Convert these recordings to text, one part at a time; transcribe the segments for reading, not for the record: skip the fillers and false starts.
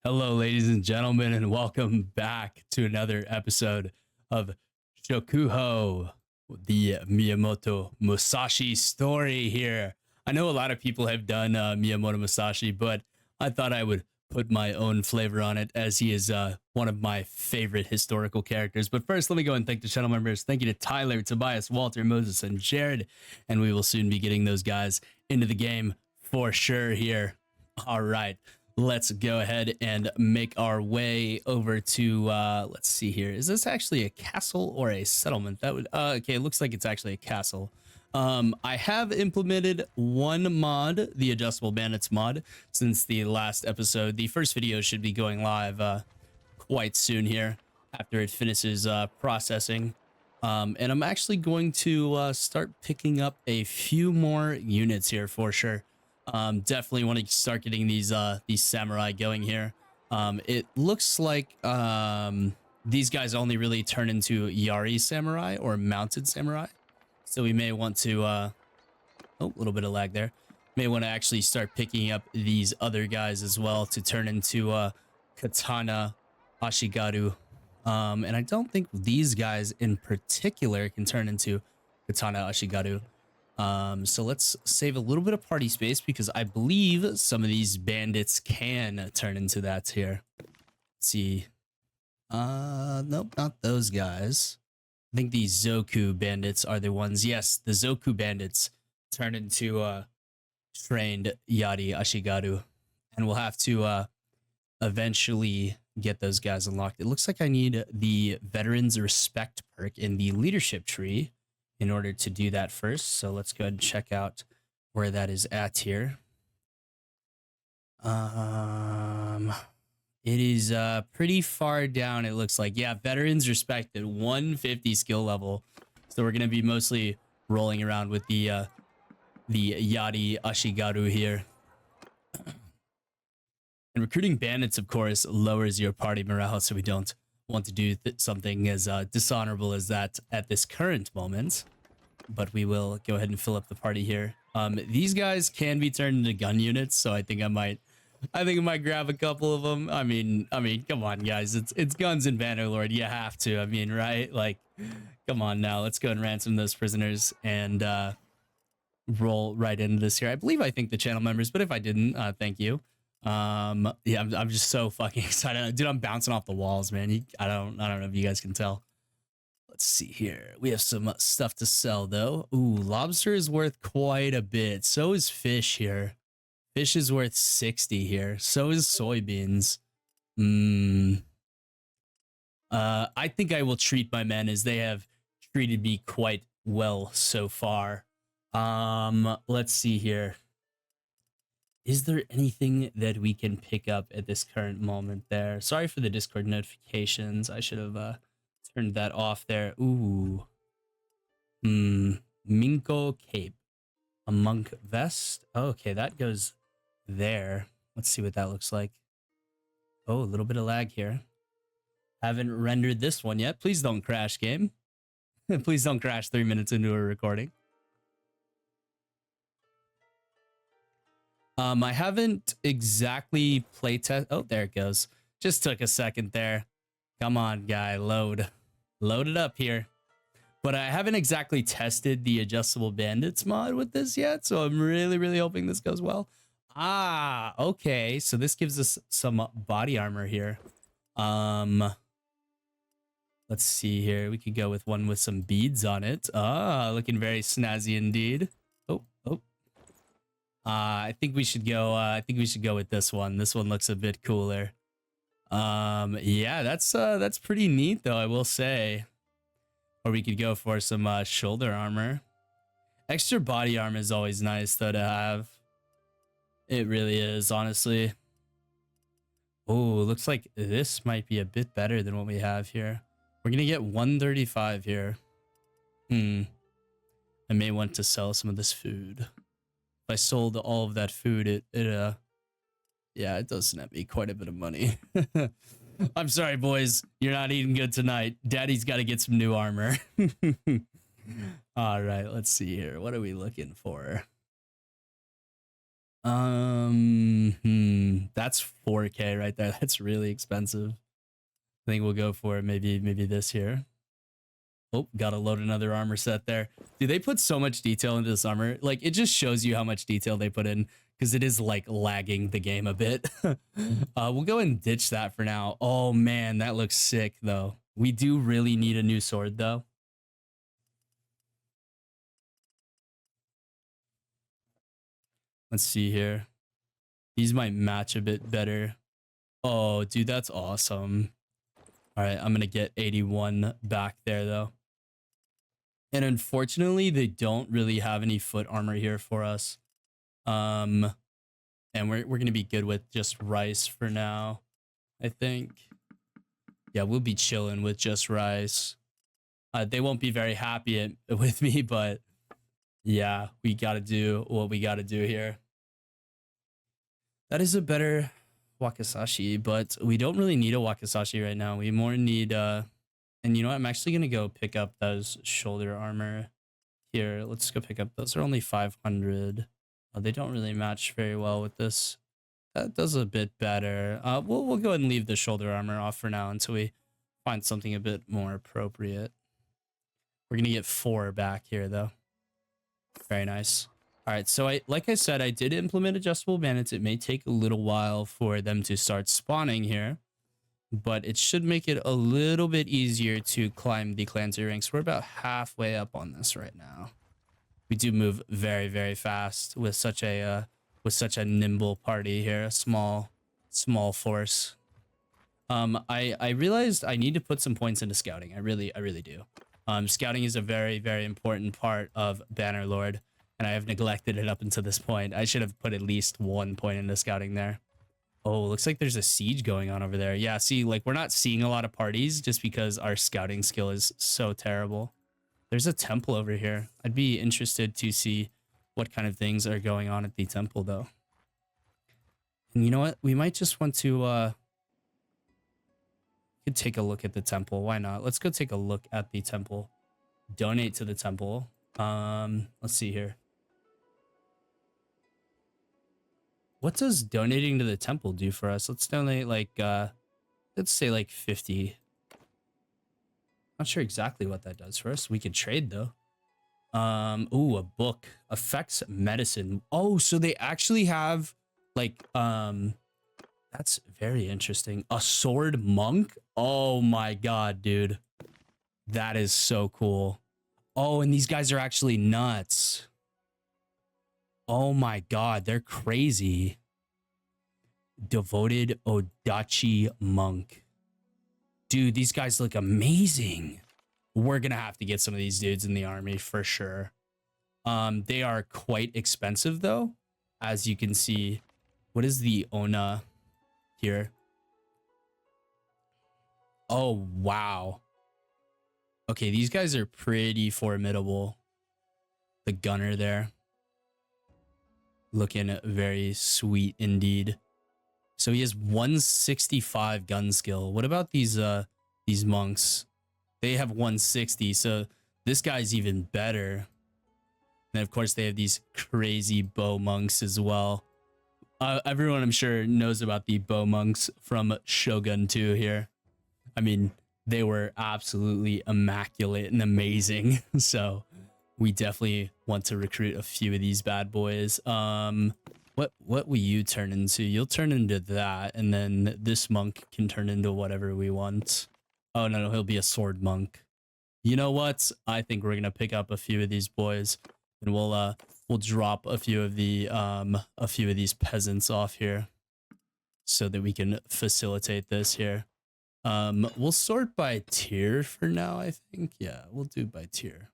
Hello, ladies and gentlemen, and welcome back to another episode of Shokuho, the Miyamoto Musashi story here. I know a lot of people have done Miyamoto Musashi, but I thought I would put my own flavor on it as he is one of my favorite historical characters. But first, let me go and thank the channel members. Thank you to Tyler, Tobias, Walter, Moses, and Jared. And we will soon be getting those guys into the game for sure here. All right, let's go ahead and make our way over to let's see here. Is this actually a castle or a settlement? That would okay, it looks like it's actually a castle. I have implemented one mod, the adjustable bandits mod, since the last episode. The first video should be going live quite soon here after it finishes processing. And I'm actually going to start picking up a few more units here for sure. Definitely want to start getting these samurai going here. It looks like these guys only really turn into Yari samurai or mounted samurai. So we may want to oh, a little bit of lag there. May want to actually start picking up these other guys as well to turn into katana ashigaru. And I don't think these guys in particular can turn into katana ashigaru. So let's save a little bit of party space because I believe some of these bandits can turn into that here. Let's see. Nope, not those guys. I think these Zoku bandits are the ones. Yes, the Zoku bandits turn into trained Yari Ashigaru. And we'll have to eventually get those guys unlocked. It looks like I need the Veterans Respect perk in the leadership tree in order to do that first. So let's go ahead and check out where that is at here. It is pretty far down, it looks like. Yeah, Veterans Respect at 150 skill level. So we're going to be mostly rolling around with the Yari Ashigaru here. And recruiting bandits, of course, lowers your party morale, so we don't want to do something as dishonorable as that at this current moment. But we will go ahead and fill up the party here. These guys can be turned into gun units, so I think I might grab a couple of them. I mean, come on, guys. It's guns in Bannerlord. You have to. I mean, right? Like, come on now. Let's go and ransom those prisoners and roll right into this here. I think the channel members, but if I didn't, thank you. Yeah, I'm just so fucking excited, dude. I'm bouncing off the walls, man. I don't know if you guys can tell. Let's see here. We have some stuff to sell though. Ooh, lobster is worth quite a bit. So is fish here. Fish is worth 60 here. So is soybeans. I think I will treat my men as they have treated me quite well so far. Let's see here. Is there anything that we can pick up at this current moment there? Sorry for the Discord notifications. I should have turned that off there. Ooh. Minko Cape. A monk vest. Oh, okay, that goes there. Let's see what that looks like. Oh, a little bit of lag here. Haven't rendered this one yet. Please don't crash, game. Please don't crash 3 minutes into a recording. I haven't exactly playtest. Oh, there it goes. Just took a second there. Come on, guy, load it up here. But I haven't exactly tested the adjustable bandits mod with this yet, so I'm really hoping this goes well. Ah, okay. So this gives us some body armor here. Let's see here. We could go with one with some beads on it. Ah, looking very snazzy indeed. Oh. I think we should go. I think we should go with this one. This one looks a bit cooler. Yeah, that's pretty neat though, I will say. Or we could go for some shoulder armor. Extra body armor is always nice though to have. It really is, honestly. Oh, looks like this might be a bit better than what we have here. We're gonna get 135 here. I may want to sell some of this food. If I sold all of that food, yeah, it does net me quite a bit of money. I'm sorry, boys. You're not eating good tonight. Daddy's got to get some new armor. All right, let's see here. What are we looking for? That's 4K right there. That's really expensive. I think we'll go for maybe this here. Oh, gotta load another armor set there. Dude, they put so much detail into this armor. Like, it just shows you how much detail they put in, because it is like lagging the game a bit. We'll go and ditch that for now. Oh man, that looks sick though. We do really need a new sword though. Let's see here. These might match a bit better. Oh, dude, that's awesome. All right, I'm gonna get 81 back there though. And unfortunately, they don't really have any foot armor here for us. And we're gonna be good with just rice for now, I think. Yeah, we'll be chilling with just rice. They won't be very happy with me, but yeah, we gotta do what we gotta do here. That is a better Wakizashi, but we don't really need a Wakizashi right now. We more need and you know what? I'm actually gonna go pick up those shoulder armor here. Let's go pick up. Those are only 500. They don't really match very well with this. That does a bit better. We'll go ahead and leave the shoulder armor off for now until we find something a bit more appropriate. We're gonna get 4 back here though. Very nice. All right, so like I said, I did implement adjustable bandits. It may take a little while for them to start spawning here, but it should make it a little bit easier to climb the clan tier ranks. We're about halfway up on this right now. We do move very, very fast with such a nimble party here, a small force. I realized I need to put some points into scouting. I really do. Scouting is a very, very important part of Bannerlord, and I have neglected it up until this point. I should have put at least 1 point into scouting there. Oh, looks like there's a siege going on over there. Yeah, see, like, we're not seeing a lot of parties just because our scouting skill is so terrible. There's a temple over here. I'd be interested to see what kind of things are going on at the temple, though. And you know what? We might just want to, could take a look at the temple. Why not? Let's go take a look at the temple. Donate to the temple. Let's see here. What does donating to the temple do for us? Let's donate like, let's say like 50. Not sure exactly what that does for us. We could trade though. Ooh, a book. Affects medicine. Oh, so they actually have like, that's very interesting. A sword monk? Oh my god, dude. That is so cool. Oh, and these guys are actually nuts. Oh my god, they're crazy. Devoted Odachi monk. Dude, these guys look amazing. We're gonna have to get some of these dudes in the army for sure. They are quite expensive though. As you can see, what is the Ona here? Oh, wow. Okay, these guys are pretty formidable. The gunner there. Looking very sweet indeed. So he has 165 gun skill. What about these monks? They have 160, so this guy's even better. And of course they have these crazy bow monks as well. Everyone I'm sure knows about the bow monks from Shogun 2 here. I mean, they were absolutely immaculate and amazing. So we definitely want to recruit a few of these bad boys. What will you turn into? You'll turn into that, and then this monk can turn into whatever we want. Oh no, he'll be a sword monk. You know what? I think we're gonna pick up a few of these boys, and we'll drop a few of these peasants off here, so that we can facilitate this here. We'll sort by tier for now, I think. Yeah, we'll do by tier.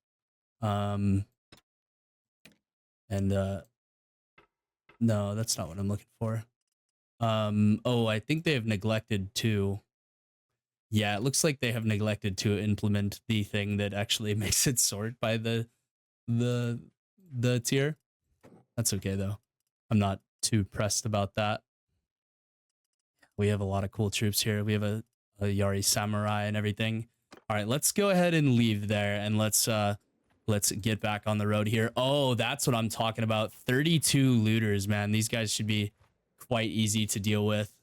No, that's not what I'm looking for. Oh, I think they have neglected to. Yeah, it looks like they have neglected to implement the thing that actually makes it sort by the tier. That's okay though. I'm not too pressed about that. We have a lot of cool troops here. We have a Yari samurai and everything. All right, let's go ahead and leave there, and let's let's get back on the road here. Oh, that's what I'm talking about. 32 looters, man. These guys should be quite easy to deal with.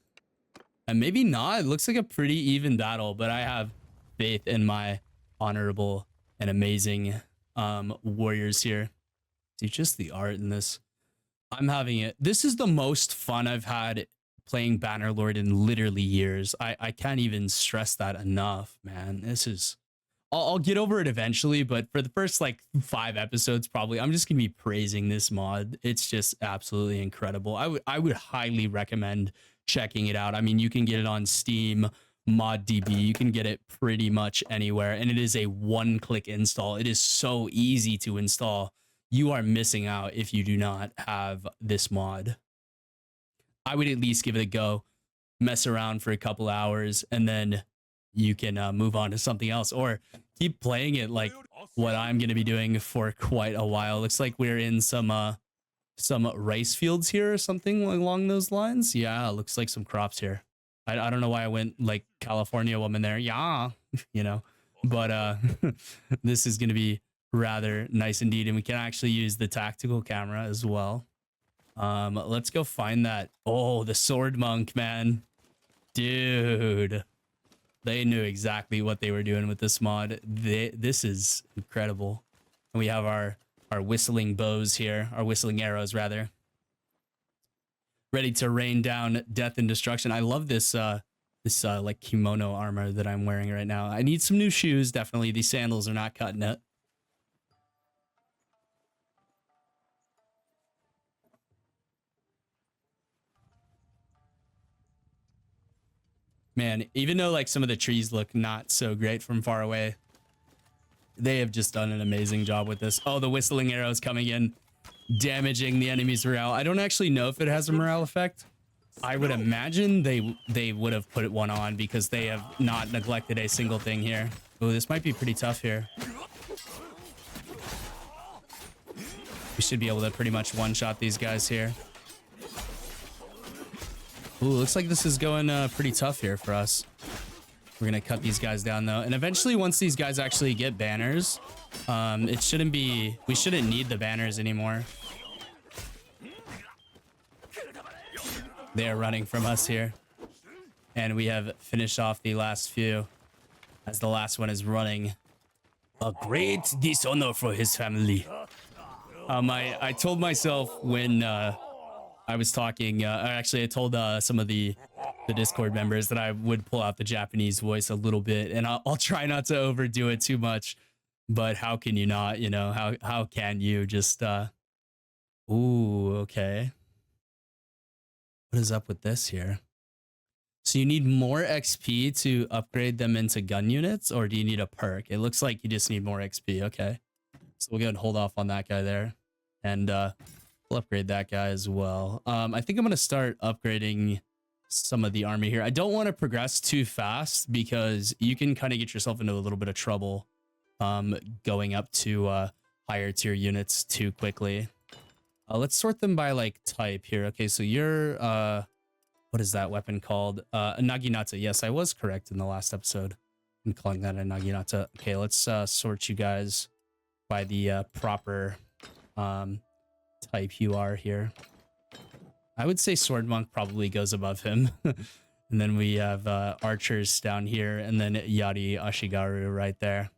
And maybe not. It looks like a pretty even battle, but I have faith in my honorable and amazing warriors here. See, just the art in this. I'm having it. This is the most fun I've had playing Bannerlord in literally years. I can't even stress that enough, man. This is... I'll get over it eventually, but for the first like 5 episodes, probably, I'm just gonna be praising this mod. It's just absolutely incredible. I would highly recommend checking it out. I mean, you can get it on Steam, ModDB. You can get it pretty much anywhere, and it is a one-click install. It is so easy to install. You are missing out if you do not have this mod. I would at least give it a go, mess around for a couple hours, and then you can move on to something else, or keep playing it like what I'm going to be doing for quite a while. Looks like we're in some rice fields here or something along those lines. Yeah, looks like some crops here. I don't know why I went like California woman there. Yeah, you know, but this is going to be rather nice indeed, and we can actually use the tactical camera as well. Let's go find that. Oh, the sword monk, man, dude. They knew exactly what they were doing with this mod. This is incredible. And we have our whistling bows here, our whistling arrows rather, ready to rain down death and destruction. I love this like kimono armor that I'm wearing right now. I need some new shoes. Definitely, these sandals are not cutting it. Man, even though like some of the trees look not so great from far away, they have just done an amazing job with this. Oh, the whistling arrows coming in, damaging the enemy's morale. I don't actually know if it has a morale effect. I would imagine they would have put one on because they have not neglected a single thing here. Oh, this might be pretty tough here. We should be able to pretty much one-shot these guys here. Ooh, looks like this is going pretty tough here for us. We're gonna cut these guys down though, and eventually once these guys actually get banners, we shouldn't need the banners anymore. They are running from us here, and we have finished off the last few as the last one is running. A great dishonor for his family. I told myself when I was talking, actually I told some of the Discord members that I would pull out the Japanese voice a little bit, and I'll try not to overdo it too much, but how can you not, you know, how can you just ooh, okay, what is up with this here? So you need more XP to upgrade them into gun units, or do you need a perk? It looks like you just need more XP. Okay, so we'll go and hold off on that guy there, and we'll upgrade that guy as well. I think I'm going to start upgrading some of the army here. I don't want to progress too fast because you can kind of get yourself into a little bit of trouble going up to higher tier units too quickly. Let's sort them by like type here. Okay, so you're what is that weapon called? A naginata. Yes, I was correct in the last episode. I'm calling that a naginata. Okay, let's sort you guys by the proper type you are here. I would say sword monk probably goes above him. And then we have archers down here, and then Yari Ashigaru right there.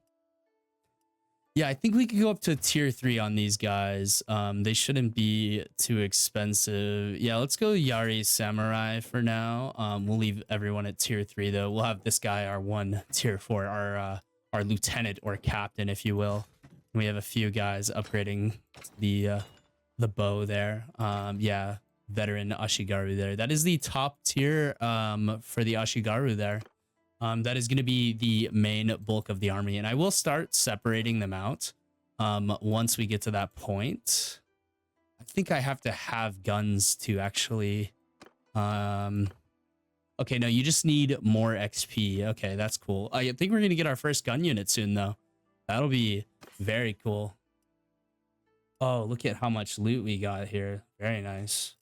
Yeah, I think we could go up to tier 3 on these guys. They shouldn't be too expensive. Yeah, let's go Yari Samurai for now. We'll leave everyone at tier 3 though. We'll have this guy our one tier 4, our lieutenant or captain, if you will. We have a few guys upgrading the bow there. Yeah, veteran Ashigaru there. That is the top tier for the Ashigaru there. That is going to be the main bulk of the army, and I will start separating them out once we get to that point. I think I have to have guns to actually okay, no, you just need more XP. Okay, that's cool. I think we're going to get our first gun unit soon though. That'll be very cool. Oh, look at how much loot we got here. Very nice.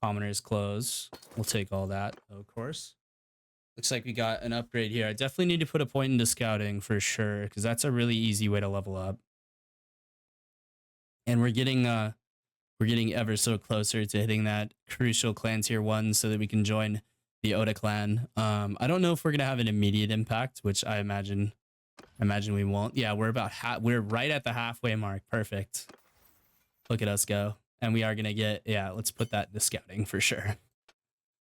Commoner's clothes. We'll take all that, of course. Looks like we got an upgrade here. I definitely need to put a point into scouting for sure, because that's a really easy way to level up. And we're getting ever so closer to hitting that crucial clan tier 1 so that we can join the Oda clan. I don't know if we're gonna have an immediate impact, which I imagine we won't. Yeah, we're about we're right at the halfway mark. Perfect. Look at us go. And we are gonna get, yeah, let's put that in the scouting for sure.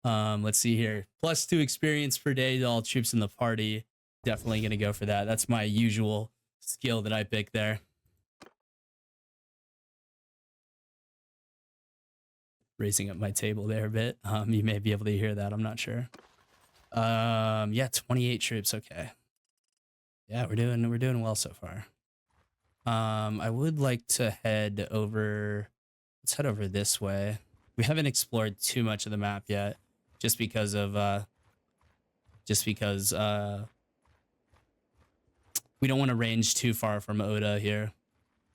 Let's see here. +2 experience per day to all troops in the party. Definitely gonna go for that. That's my usual skill that I pick there. Raising up my table there a bit. You may be able to hear that. I'm not sure. Yeah, 28 troops. Okay. Yeah, we're doing well so far. I would like to head over. Let's head over this way. We haven't explored too much of the map yet, just because we don't want to range too far from Oda here.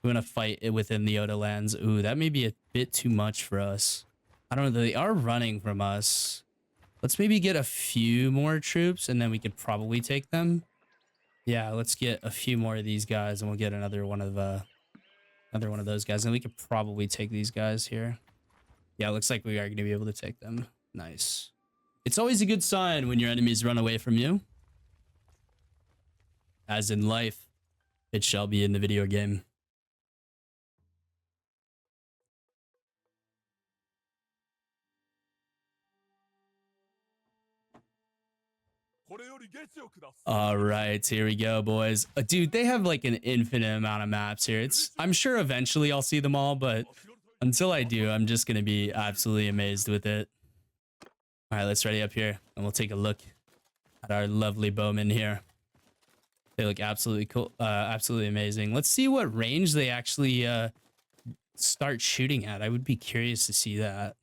We want to fight it within the Oda lands. Ooh, that may be a bit too much for us. I don't know. They are running from us. Let's maybe get a few more troops and then we could probably take them. Yeah, let's get a few more of these guys and we'll get another one of those guys and we could probably take these guys here. Yeah, it looks like we are going to be able to take them. Nice. It's always a good sign when your enemies run away from you. As in life, it shall be in the video game. All right, here we go, boys. Dude, they have like an infinite amount of maps here. I'm sure eventually I'll see them all, but until I do, I'm just going to be absolutely amazed with it. All right, let's ready up here and we'll take a look at our lovely bowmen here. They look absolutely cool, absolutely amazing. Let's see what range they actually start shooting at. I would be curious to see that.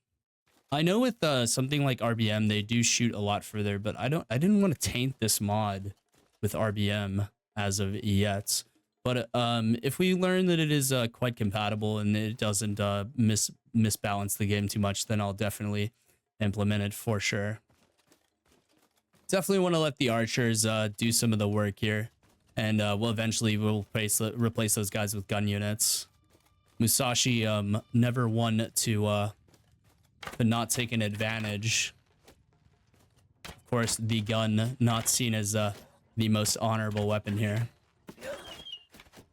I know with something like RBM, they do shoot a lot further, but I didn't want to taint this mod with RBM as of yet. But if we learn that it is quite compatible and it doesn't misbalance the game too much, then I'll definitely implement it for sure. Definitely want to let the archers do some of the work here, and we'll eventually replace those guys with gun units. Musashi never one to not take an advantage. Of course, the gun not seen as the most honorable weapon here.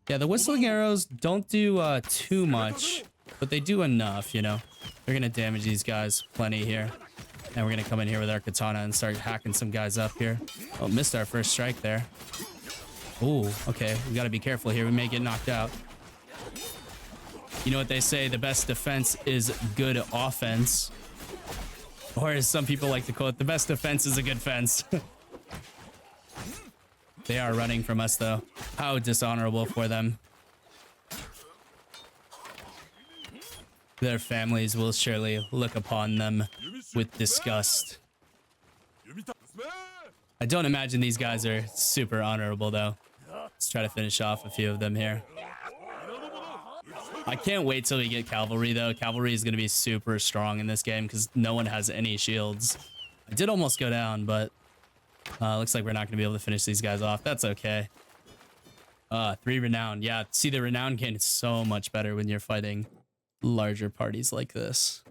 Yeah, the whistling arrows don't do too much, but they do enough, you know. They're gonna damage these guys plenty here. And we're gonna come in here with our katana and start hacking some guys up here. Oh, missed our first strike there. Ooh, okay, we gotta be careful here. We may get knocked out. You know what they say, the best defense is good offense. Or as some people like to quote, the best defense is a good fence. They are running from us though. How dishonorable for them. Their families will surely look upon them with disgust. I don't imagine these guys are super honorable though. Let's try to finish off a few of them here. I can't wait till we get cavalry though. Cavalry is going to be super strong in this game because no one has any shields. I did almost go down, but looks like we're not going to be able to finish these guys off. That's okay. 3 renown. Yeah, see, the renown gain is so much better when you're fighting larger parties like this.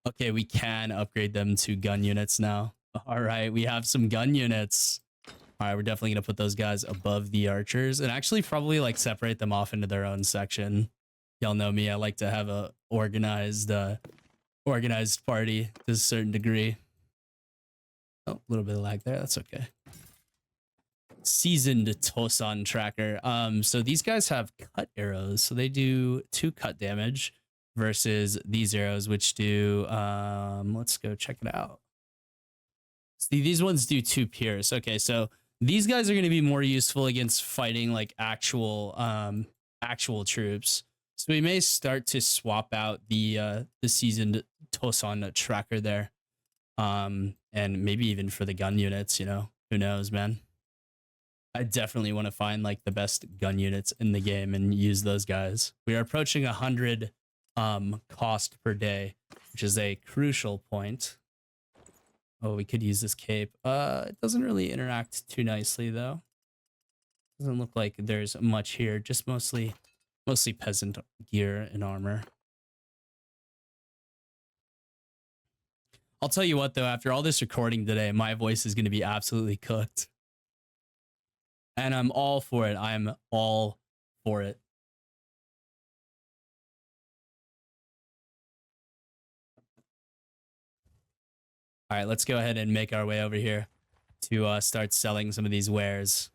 Okay, we can upgrade them to gun units now. All right, we have some gun units. All right, we're definitely going to put those guys above the archers and actually probably like separate them off into their own section. Y'all know me, I like to have a organized party to a certain degree. Oh, a little bit of lag there. That's okay. Seasoned Tosan tracker. So these guys have cut arrows, so they do 2 cut damage versus these arrows, which do let's go check it out. See, these ones do 2 pierce. Okay, so these guys are going to be more useful against fighting like actual troops. So we may start to swap out the seasoned Tosan tracker there. And maybe even for the gun units, you know, who knows, man. I definitely want to find like the best gun units in the game and use those guys. We are approaching 100 cost per day, which is a crucial point. Oh, we could use this cape. It doesn't really interact too nicely though. Doesn't look like there's much here, just mostly Mostly peasant gear and armor. I'll tell you what, though, after all this recording today, my voice is going to be absolutely cooked. And I'm all for it. I'm all for it. All right, let's go ahead and make our way over here to start selling some of these wares.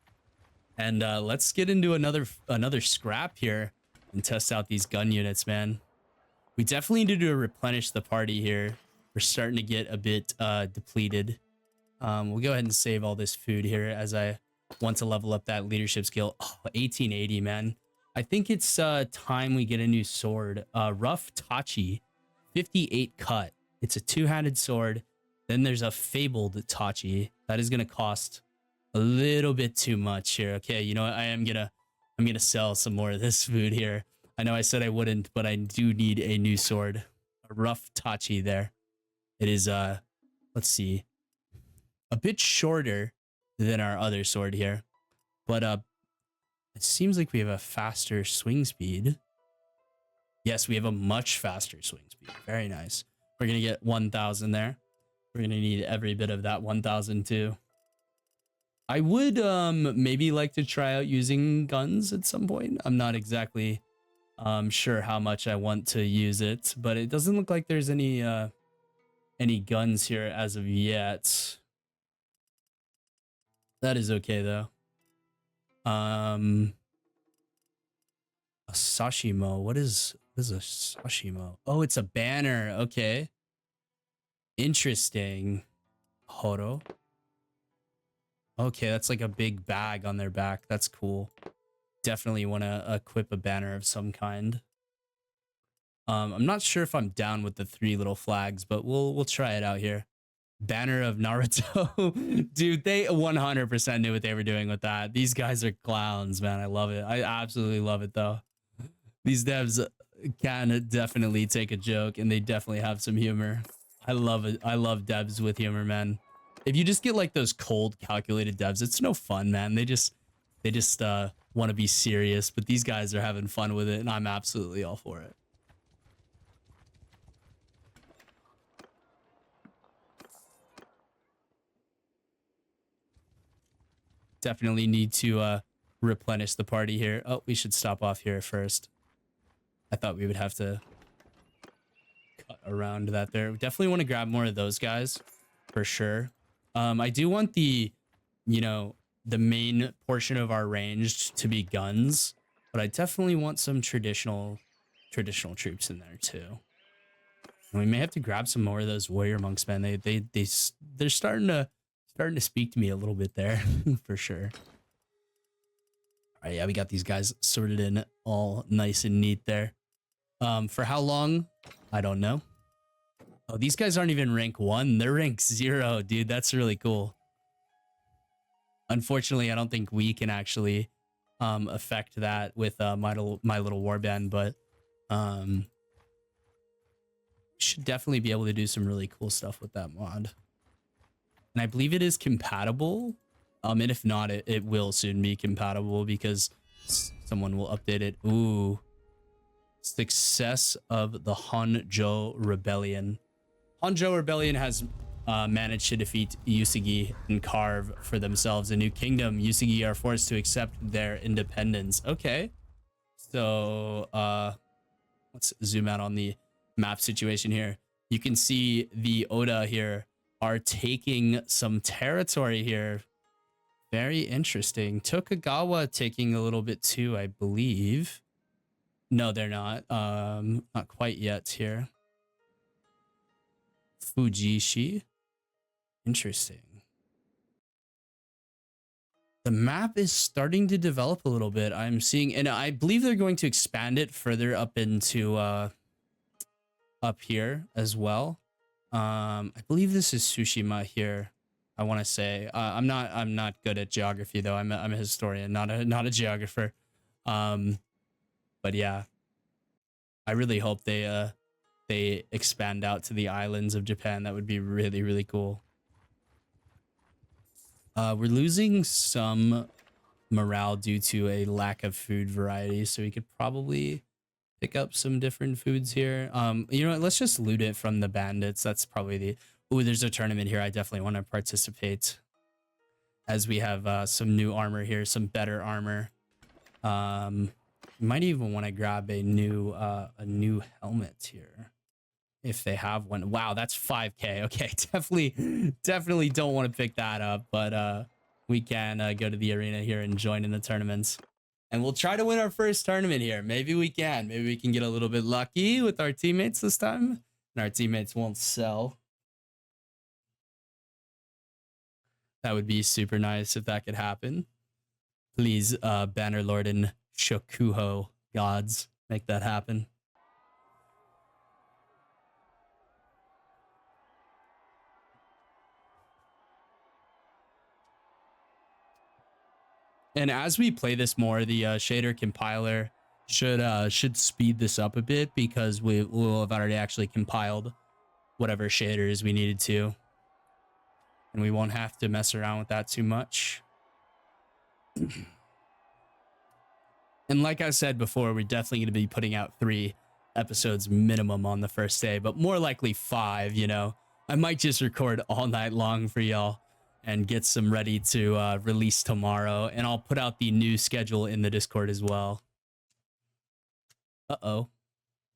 And let's get into another scrap here and test out these gun units, man. We definitely need to replenish the party here. We're starting to get a bit depleted. We'll go ahead and save all this food here as I want to level up that leadership skill. Oh, 1880, man. I think it's time we get a new sword. Rough Tachi, 58 cut. It's a two-handed sword. Then there's a fabled Tachi. That is going to cost a little bit too much here. Okay, you know what? I'm gonna sell some more of this food here. I know I said I wouldn't, but I do need a new sword. A rough Tachi there. It is let's see, a bit shorter than our other sword here, but it seems like we have a faster swing speed. Yes, we have a much faster swing speed. Very nice. We're gonna get 1,000 there. We're gonna need every bit of that 1,000 too. I would maybe like to try out using guns at some point. I'm not exactly sure how much I want to use it, but it doesn't look like there's any guns here as of yet. That is okay though. A sashimo. What is a sashimo? Oh, it's a banner. Okay. Interesting. Horo. Okay, that's like a big bag on their back. That's cool. Definitely want to equip a banner of some kind. I'm not sure if I'm down with the 3 little flags, but we'll try it out here. Banner of Naruto. Dude, they 100% knew what they were doing with that. These guys are clowns, man. I love it. I absolutely love it though. These devs can definitely take a joke, and they definitely have some humor. I love it. I love devs with humor, man. If you just get like those cold, calculated devs, it's no fun, man. They just want to be serious, but these guys are having fun with it, and I'm absolutely all for it. Definitely need to replenish the party here. Oh, we should stop off here first. I thought we would have to cut around that there. We definitely want to grab more of those guys for sure. I do want the, you know, the main portion of our range to be guns, but I definitely want some traditional troops in there too. And we may have to grab some more of those warrior monks, man. They're starting to speak to me a little bit there for sure. All right, yeah, we got these guys sorted in all nice and neat there. For how long? I don't know. Oh, these guys aren't even rank 1. They're rank 0, dude. That's really cool. Unfortunately, I don't think we can actually affect that with my little warband, but should definitely be able to do some really cool stuff with that mod. And I believe it is compatible. And if not, it will soon be compatible because someone will update it. Ooh. Success of the Honjo Rebellion. Honjo Rebellion has managed to defeat Usagi and carve for themselves a new kingdom. Usagi are forced to accept their independence. Okay. So, let's zoom out on the map situation here. You can see the Oda here are taking some territory here. Very interesting. Tokugawa taking a little bit too, I believe. No, they're not. Not quite yet here. Fujishi. Interesting. The map is starting to develop a little bit. I'm seeing, and I believe they're going to expand it further up into up here as well. I believe this is Tsushima here. I want to say I'm not good at geography though. I'm a historian, not a geographer. But yeah, I really hope they expand out to the islands of Japan. That would be really, really cool. We're losing some morale due to a lack of food variety. So we could probably pick up some different foods here. You know what? Let's just loot it from the bandits. That's probably the... Ooh, there's a tournament here. I definitely want to participate, as we have some new armor here, some better armor. Might even want to grab a new helmet here if they have one. Wow, that's 5k. Okay, definitely don't want to pick that up, but we can go to the arena here and join in the tournaments, and we'll try to win our first tournament here. Maybe we can get a little bit lucky with our teammates this time, and our teammates won't sell. That would be super nice if that could happen. Please, Bannerlord and Shokuho gods, make that happen. And as we play this more, the shader compiler should speed this up a bit, because we will have already actually compiled whatever shaders we needed to, and we won't have to mess around with that too much. And like I said before, we're definitely going to be putting out 3 episodes minimum on the first day, but more likely 5, you know. I might just record all night long for y'all and get some ready to release tomorrow, and I'll put out the new schedule in the Discord as well. Uh-oh.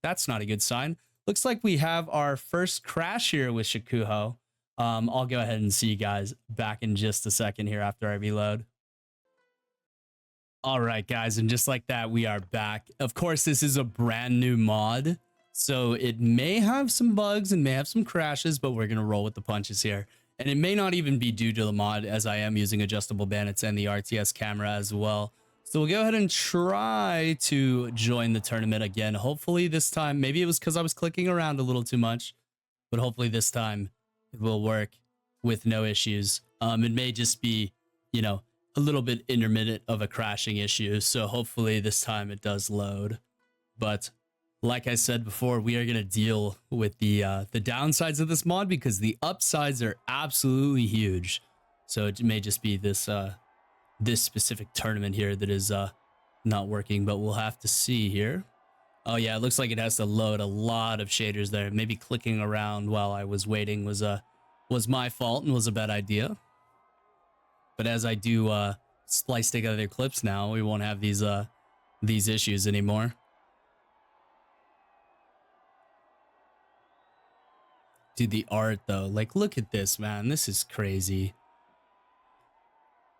That's not a good sign. Looks like we have our first crash here with Shokuho. I'll go ahead and see you guys back in just a second here after I reload. All right, guys, and just like that, we are back. Of course, this is a brand new mod, so it may have some bugs and may have some crashes, but we're going to roll with the punches here. And it may not even be due to the mod, as I am using adjustable bandits and the RTS camera as well. So we'll go ahead and try to join the tournament again. Hopefully this time, maybe it was because I was clicking around a little too much, but hopefully this time it will work with no issues. It may just be, you know, a little bit intermittent of a crashing issue, so hopefully this time it does load. But like I said before, we are going to deal with the downsides of this mod, because the upsides are absolutely huge. So it may just be this this specific tournament here that is not working, but we'll have to see here. Oh yeah, it looks like it has to load a lot of shaders there. Maybe clicking around while I was waiting was my fault and was a bad idea. But as I do splice together clips now, we won't have these issues anymore. Dude, the art though, like, look at this, man. This is crazy.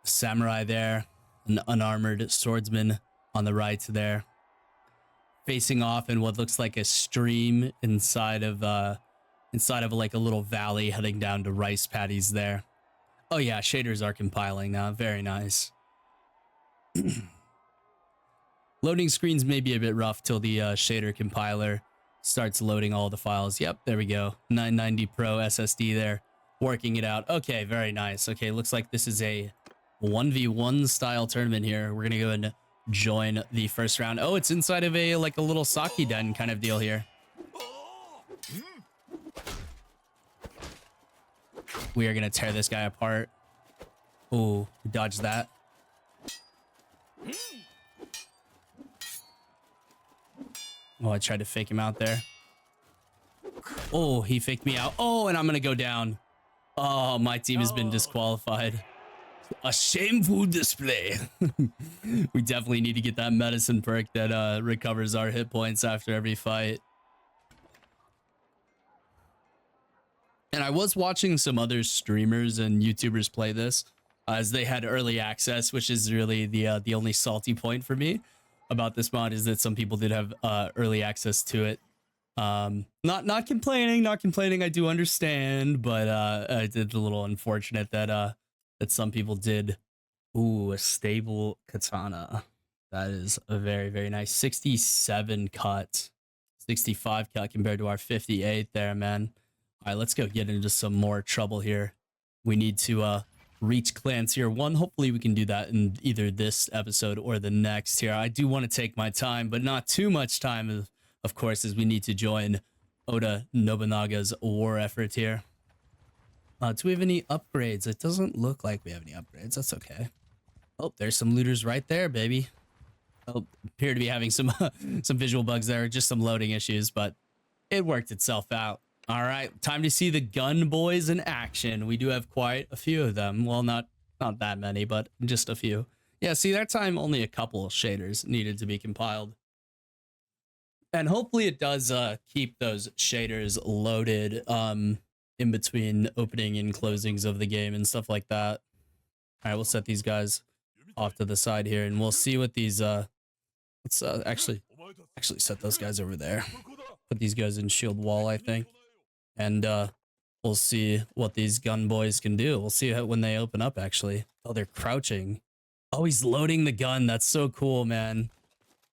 Samurai there, an unarmored swordsman on the right there, facing off in what looks like a stream inside of like a little valley heading down to rice paddies there. Oh yeah, shaders are compiling now. Very nice. Loading screens may be a bit rough till the shader compiler starts loading all the files. Yep, there we go. 990 Pro SSD there, working it out. Okay, very nice. Okay, looks like this is a 1v1 style tournament here. We're gonna go and join the first round. Oh, it's inside of a like a little sake den kind of deal here. We are gonna tear this guy apart. Oh, dodge that. Oh, I tried to fake him out there. Oh, he faked me out. Oh, and I'm gonna go down. Oh, my team has been disqualified. A shameful display. We definitely need to get that medicine perk that recovers our hit points after every fight. And I was watching some other streamers and YouTubers play this, as they had early access, which is really the only salty point for me about this mod, is that some people did have early access to it. Not complaining. I do understand, but it's a little unfortunate that that some people did. Ooh, a stable katana. That is a very, very nice 67 cut, 65 cut compared to our 58 there, man. All right, let's go get into some more trouble here. We need to reach clan tier 1. Hopefully we can do that in either this episode or the next here. I do want to take my time, but not too much time, of course, as we need to join Oda Nobunaga's war effort here. Do we have any upgrades? It doesn't look like we have any upgrades. That's okay. Oh, there's some looters right there, baby. Oh, appear to be having some some visual bugs there, just some loading issues, but it worked itself out. All right, time to see the gun boys in action. We do have quite a few of them. Well, not that many, but just a few. Yeah, see, that time only a couple shaders needed to be compiled. And hopefully it does keep those shaders loaded in between opening and closings of the game and stuff like that. All right, we'll set these guys off to the side here, and we'll see what these let's actually set those guys over there. Put these guys in shield wall, I think, and we'll see what these gun boys can do. We'll see when they open up. Actually, oh, they're crouching. Oh, he's loading the gun. That's so cool, man.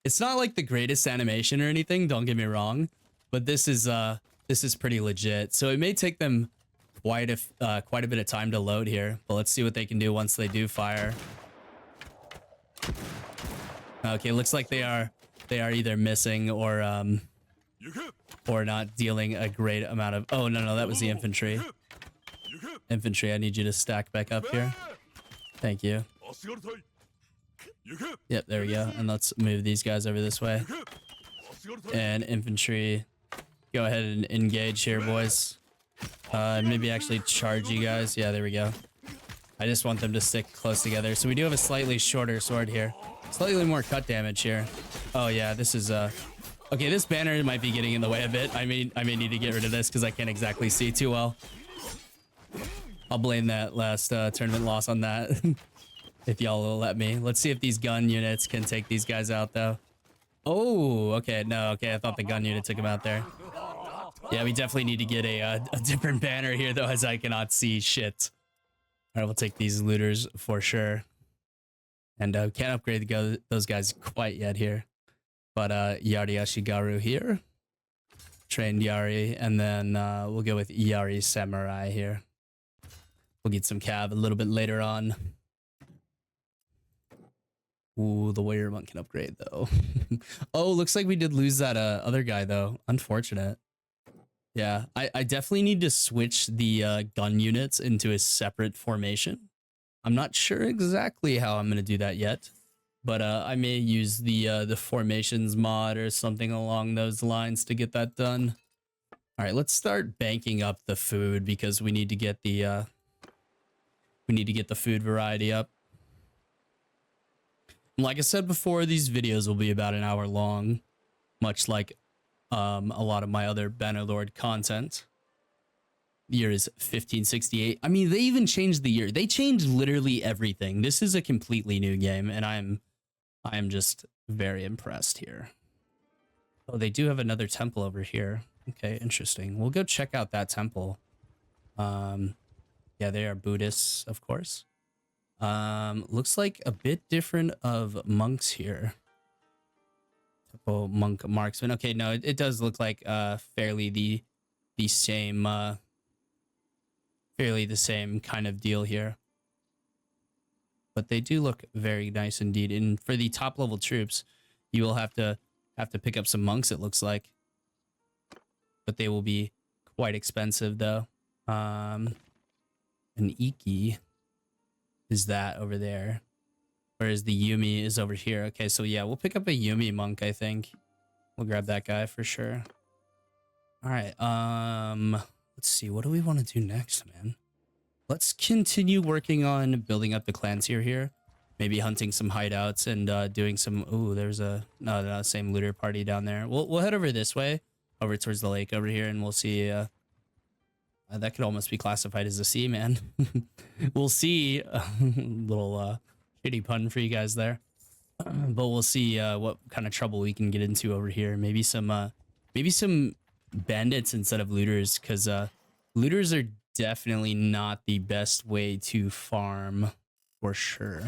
It's not like the greatest animation or anything, don't get me wrong, but this is pretty legit. So it may take them quite a bit of time to load here, but let's see what they can do once they do fire. Okay, looks like they are either missing or not dealing a great amount of. Oh, no, that was the infantry. Infantry, I need you to stack back up here. Thank you. Yep, there we go. And let's move these guys over this way. And infantry, go ahead and engage here, boys. Maybe actually charge you guys. Yeah, there we go. I just want them to stick close together. So we do have a slightly shorter sword here. Slightly more cut damage here. Oh yeah, this is okay, this banner might be getting in the way a bit. I may need to get rid of this because I can't exactly see too well. I'll blame that last tournament loss on that. If y'all will let me. Let's see if these gun units can take these guys out though. Oh, okay, no, okay, I thought the gun unit took him out there. Yeah, we definitely need to get a different banner here though, as I cannot see shit. All right, we'll take these looters for sure. And can't upgrade those guys quite yet here. But Yari Ashigaru here. Trained Yari, and then we'll go with Yari Samurai here. We'll get some cav a little bit later on. Ooh, the warrior monk can upgrade though. Oh, looks like we did lose that other guy though. Unfortunate. Yeah, I definitely need to switch the gun units into a separate formation. I'm not sure exactly how I'm going to do that yet, but I may use the formations mod or something along those lines to get that done. All right, let's start banking up the food because we need to get the food variety up. Like I said before, these videos will be about an hour long, much like a lot of my other Bannerlord content. The year is 1568. I mean, they even changed the year. They changed literally everything. This is a completely new game, and I am just very impressed here. Oh, they do have another temple over here. Okay, interesting. We'll go check out that temple. Yeah, they are Buddhists, of course. Looks like a bit different of monks here. Temple monk marksman. Okay, no, it does look like fairly the same kind of deal here. But they do look very nice indeed. And for the top level troops, you will have to pick up some monks, it looks like. But they will be quite expensive though. An Iki is that over there. Whereas the Yumi is over here. Okay, so yeah, we'll pick up a Yumi monk, I think. We'll grab that guy for sure. All right, let's see. What do we want to do next, man? Let's continue working on building up the clans here. Maybe hunting some hideouts and doing some... Ooh, there's no, same looter party down there. We'll head over this way, over towards the lake over here, and we'll see... that could almost be classified as a sea, man. We'll see. Little shitty pun for you guys there. But we'll see what kind of trouble we can get into over here. Maybe some bandits instead of looters, because looters are definitely not the best way to farm for sure.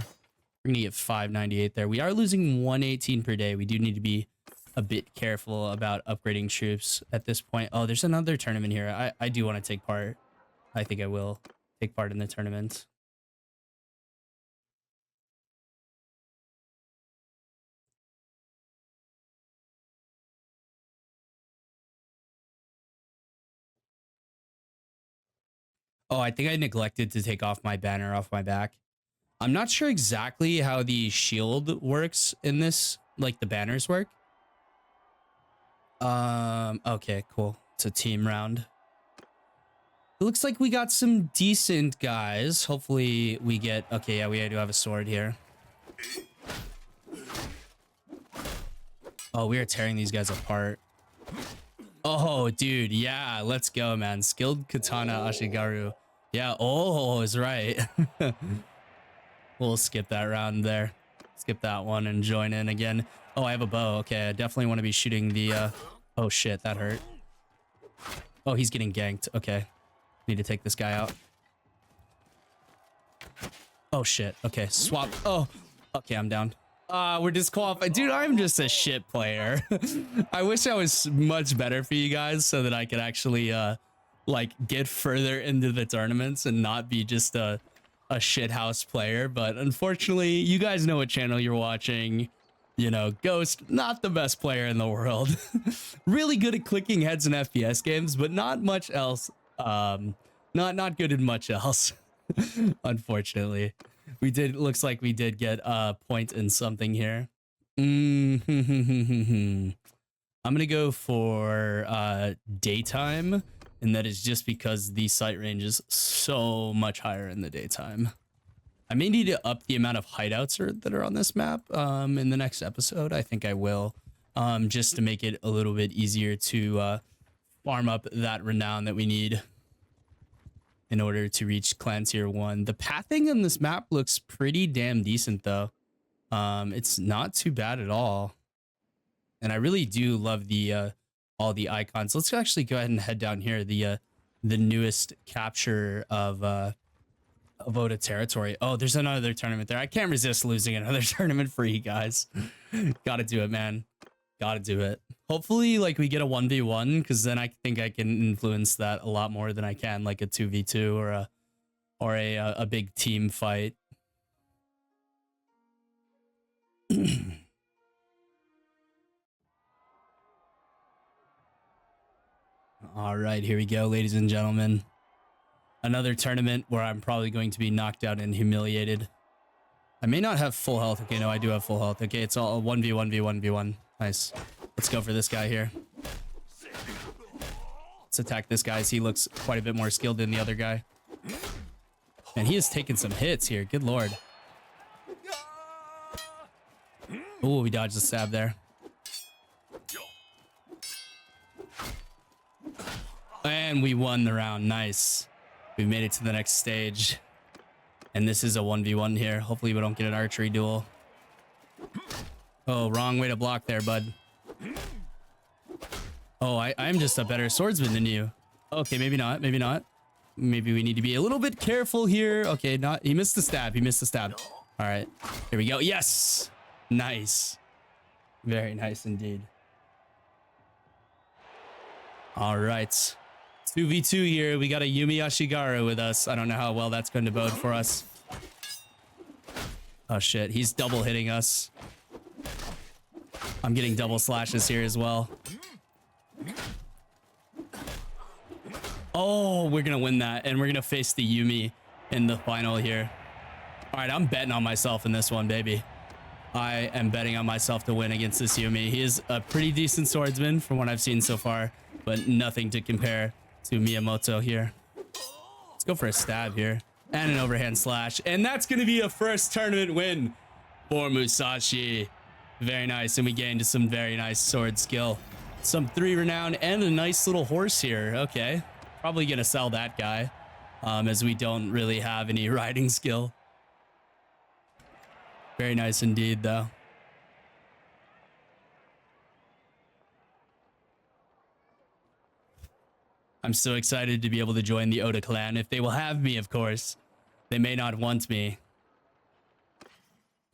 We're gonna get 598 there. We are losing 118 per day. We do need to be a bit careful about upgrading troops at this point. Oh, there's another tournament here. I do want to take part. I think I will take part in the tournament. Oh, I think I neglected to take off my banner off my back. I'm not sure exactly how the shield works in this, like the banners work. Okay, cool. It's a team round. It looks like we got some decent guys. Hopefully we get, okay, yeah, we do have a sword here. Oh, we are tearing these guys apart. Oh, dude, yeah, let's go, man. Skilled katana ashigaru. Yeah, oh, is right. We'll skip that round there. Skip that one and join in again. Oh, I have a bow. Okay, I definitely want to be shooting the, oh shit, that hurt. Oh, he's getting ganked. Okay. Need to take this guy out. Oh shit. Okay, swap. Oh, okay, I'm down. We're disqualified. Dude, I'm just a shit player. I wish I was much better for you guys so that I could actually, like, get further into the tournaments and not be just a shithouse player. But unfortunately, you guys know what channel you're watching. You know, Ghost, not the best player in the world. Really good at clicking heads in FPS games, but not much else. Not good at much else. Unfortunately, looks like we did get a point in something here. I'm gonna go for daytime, and that is just because the sight range is so much higher in the daytime. I may need to up the amount of hideouts that are on this map in the next episode. I think I will, just to make it a little bit easier to farm up that renown that we need in order to reach clan tier 1. The pathing on this map looks pretty damn decent though. It's not too bad at all. And I really do love the all the icons. Let's actually go ahead and head down here. The newest capture of Oda territory. Oh, there's another tournament there. I can't resist losing another tournament for you guys. Gotta do it, man. Gotta do it. Hopefully, like, we get a 1v1, because then I think I can influence that a lot more than I can, like, a 2v2 or a big team fight. All right, here we go, ladies and gentlemen. Another tournament where I'm probably going to be knocked out and humiliated. I may not have full health. Okay, no, I do have full health. Okay, it's all 1v1v1v1. Nice. Let's go for this guy here. Let's attack this guy. He looks quite a bit more skilled than the other guy. And he has taken some hits here. Good lord. Oh, we dodged the stab there. And we won the round. Nice. We made it to the next stage. And this is a 1v1 here. Hopefully we don't get an archery duel. Oh, wrong way to block there, bud. Oh, I'm just a better swordsman than you. Okay, maybe not. Maybe not. Maybe we need to be a little bit careful here. Okay, not. He missed the stab. He missed the stab. All right. Here we go. Yes. Nice. Very nice indeed. All right. 2v2 here. We got a Yumi Ashigaru with us. I don't know how well that's going to bode for us. Oh, shit. He's double hitting us. I'm getting double slashes here as well. Oh, we're going to win that. And we're going to face the Yumi in the final here. All right, I'm betting on myself in this one, baby. I am betting on myself to win against this Yumi. He is a pretty decent swordsman from what I've seen so far, but nothing to compare to Miyamoto here. Let's go for a stab here and an overhand slash. And that's going to be a first tournament win for Musashi. Very nice. And we gained some very nice sword skill. Some 3 renown and a nice little horse here. Okay. Probably going to sell that guy as we don't really have any riding skill. Very nice indeed, though. I'm so excited to be able to join the Oda clan. If they will have me, of course. They may not want me.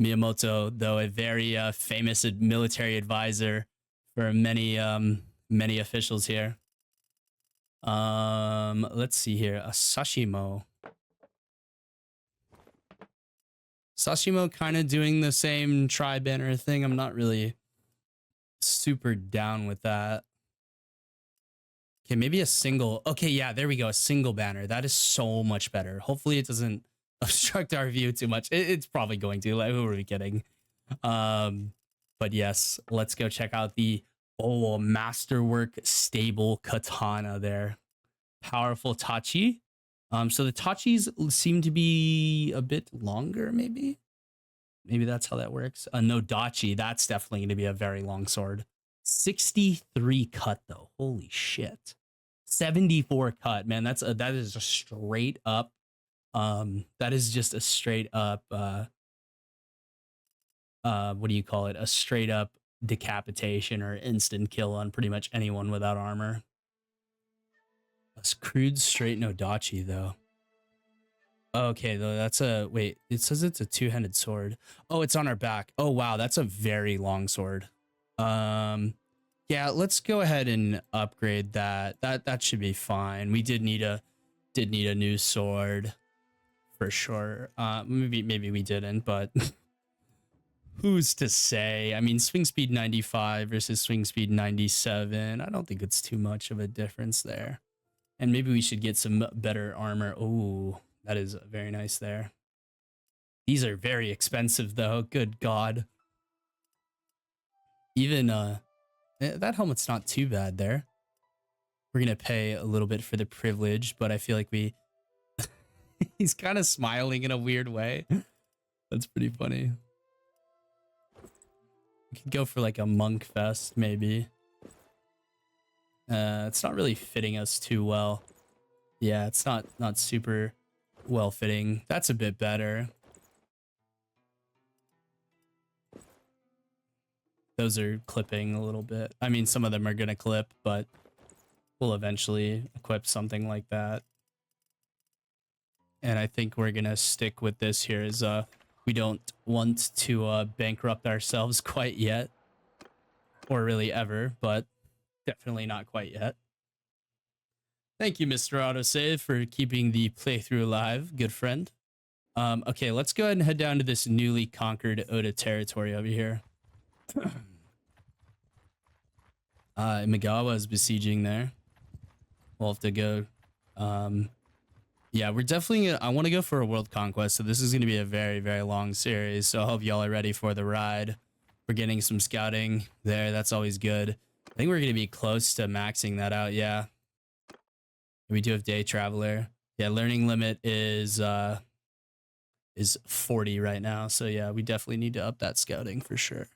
Miyamoto, though, a very famous military advisor for many many officials here. Let's see here. A Sashimo. Sashimo kind of doing the same tri-banner thing. I'm not really super down with that. Okay, maybe a single. Okay, yeah, there we go. A single banner. That is so much better. Hopefully it doesn't obstruct our view too much. It's probably going to. Like, who are we kidding? But yes, let's go check out the masterwork stable katana there. Powerful tachi. So the tachis seem to be a bit longer, maybe. Maybe that's how that works. No dachi. That's definitely going to be a very long sword. 63 cut though. Holy shit. 74 cut, man. That is a straight up. That is just a straight up. What do you call it? A straight up decapitation or instant kill on pretty much anyone without armor. A crude straight no dachi though. Okay, though that's a wait. It says it's a two-handed sword. Oh, it's on our back. Oh wow, that's a very long sword. Yeah, let's go ahead and upgrade that. That should be fine. We did need a new sword for sure. Maybe we didn't, but who's to say? I mean, swing speed 95 versus swing speed 97. I don't think it's too much of a difference there. And maybe we should get some better armor. Oh, that is very nice there. These are very expensive though. Good God. Even that helmet's not too bad there. We're gonna pay a little bit for the privilege, but I feel like he's kind of smiling in a weird way. That's pretty funny. We could go for like a monk vest, maybe. It's not really fitting us too well. Yeah, it's not super well fitting. That's a bit better. Those are clipping a little bit. I mean, some of them are gonna clip, but we'll eventually equip something like that. And I think we're gonna stick with this here as we don't want to bankrupt ourselves quite yet. Or really ever, but definitely not quite yet. Thank you, Mr. Autosave, for keeping the playthrough alive. Good friend. Okay, let's go ahead and head down to this newly conquered Oda territory over here. Imagawa is besieging there. We'll have to go. Yeah, we're definitely I want to go for a world conquest, so this is going to be a very, very long series. So I hope y'all are ready for the ride. We're getting some scouting there. That's always good. I think we're going to be close to maxing that out. Yeah. We do have day traveler. Yeah, learning limit is 40 right now. So yeah, we definitely need to up that scouting for sure.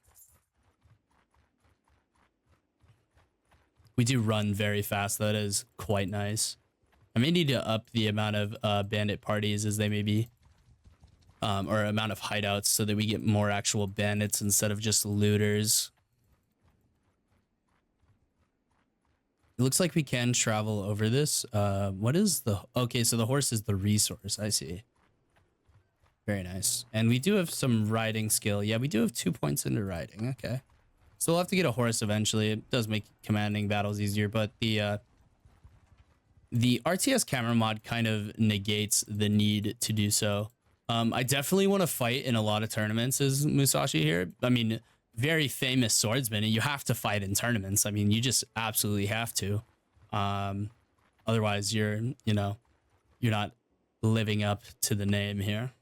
We do run very fast. That is quite nice. I may need to up the amount of bandit parties as they may be, or amount of hideouts so that we get more actual bandits instead of just looters. It looks like we can travel over this. What is the... Okay, so the horse is the resource. I see. Very nice. And we do have some riding skill. Yeah, we do have 2 points into riding. Okay. So we'll have to get a horse eventually. It does make commanding battles easier, but the RTS camera mod kind of negates the need to do so. I definitely want to fight in a lot of tournaments as Musashi here. I mean... very famous swordsman, and you have to fight in tournaments. I mean, you just absolutely have to. Otherwise, you're not living up to the name here.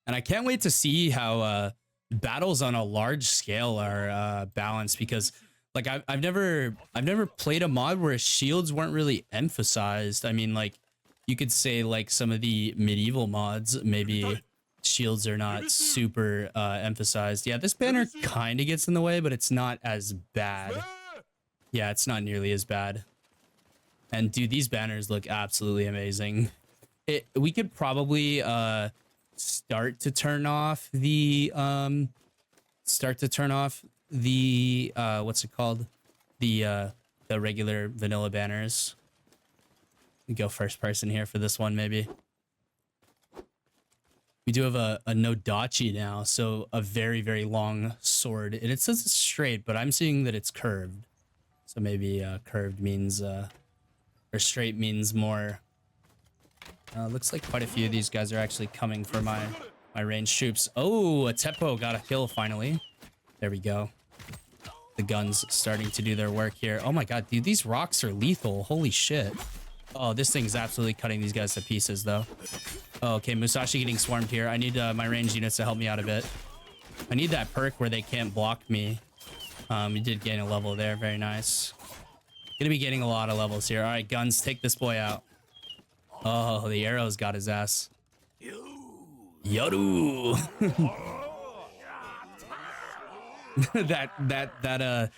And I can't wait to see how battles on a large scale are balanced, because like I've never played a mod where shields weren't really emphasized. I mean, like you could say like some of the medieval mods, maybe shields are not super emphasized. Yeah, this banner kind of gets in the way, but it's not as bad. Yeah, it's not nearly as bad. And dude, these banners look absolutely amazing. We could probably start to turn off the what's it called, the regular vanilla banners. We go first person here for this one. Maybe we do have a no dachi now, so a very, very long sword, and it says it's straight, but I'm seeing that it's curved, so maybe curved means or straight means more. Looks like quite a few of these guys are actually coming for my my ranged troops. Oh, a Teppo got a kill finally. There we go. The guns starting to do their work here. Oh my god, dude, these rocks are lethal. Holy shit. Oh, this thing's absolutely cutting these guys to pieces, though. Oh, okay, Musashi getting swarmed here. I need my ranged units to help me out a bit. I need that perk where they can't block me. We did gain a level there. Very nice. Gonna be getting a lot of levels here. All right, guns, take this boy out. Oh, the arrows got his ass. Yoru. that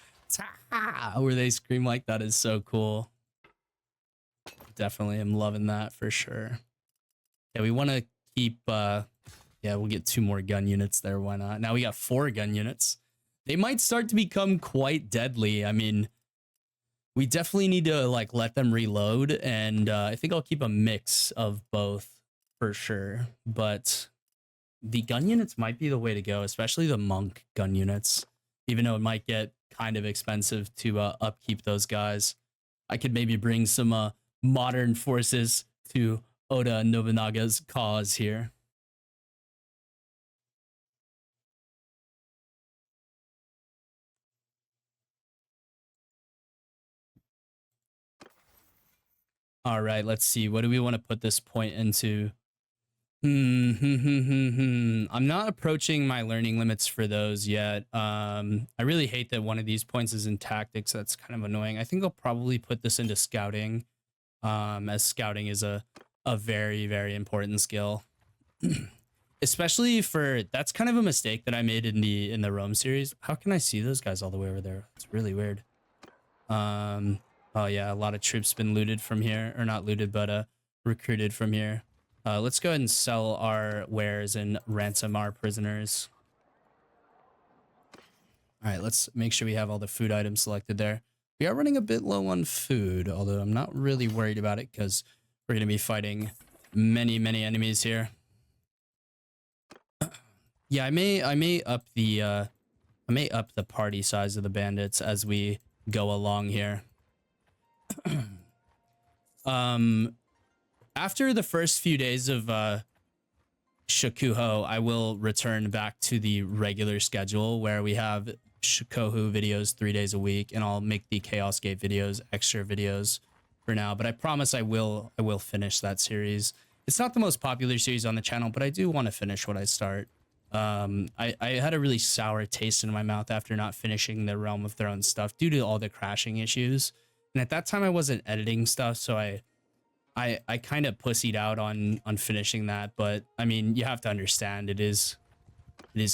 where they scream like that is so cool. Definitely am loving that for sure. Yeah, we want to keep yeah, we'll get 2 more gun units there. Why not? Now we got 4 gun units. They might start to become quite deadly. I mean, we definitely need to like let them reload, and I think I'll keep a mix of both for sure. But the gun units might be the way to go, especially the monk gun units. Even though it might get kind of expensive to upkeep those guys, I could maybe bring some modern forces to Oda Nobunaga's cause here. All right, let's see. What do we want to put this point into? I'm not approaching my learning limits for those yet. I really hate that one of these points is in tactics. That's kind of annoying. I think I'll probably put this into scouting, as scouting is a very, very important skill. Especially for, that's kind of a mistake that I made in the Rome series. How can I see those guys all the way over there? It's really weird. Oh yeah, a lot of troops been looted from here, or not looted, but recruited from here. Let's go ahead and sell our wares and ransom our prisoners. All right, let's make sure we have all the food items selected there. We are running a bit low on food, although I'm not really worried about it because we're going to be fighting many, many enemies here. Yeah, I may up the party size of the bandits as we go along here. After the first few days of Shokuho, I will return back to the regular schedule where we have Shokuho videos 3 days a week, and I'll make the Chaos Gate videos extra videos for now. But I promise I will finish that series. It's not the most popular series on the channel, but I do want to finish what I start. I had a really sour taste in my mouth after not finishing the Realm of Thrones stuff due to all the crashing issues. And at that time I wasn't editing stuff, so I kind of pussied out on finishing that. But I mean, you have to understand it is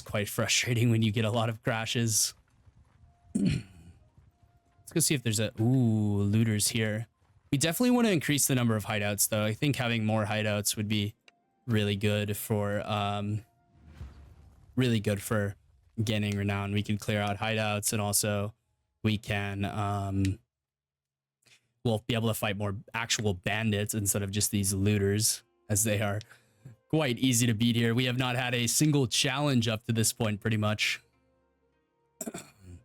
quite frustrating when you get a lot of crashes. Let's go see if there's looters here. We definitely want to increase the number of hideouts though. I think having more hideouts would be really good for gaining renown. We can clear out hideouts, and also we can we'll be able to fight more actual bandits instead of just these looters, as they are quite easy to beat here. We have not had a single challenge up to this point, pretty much. And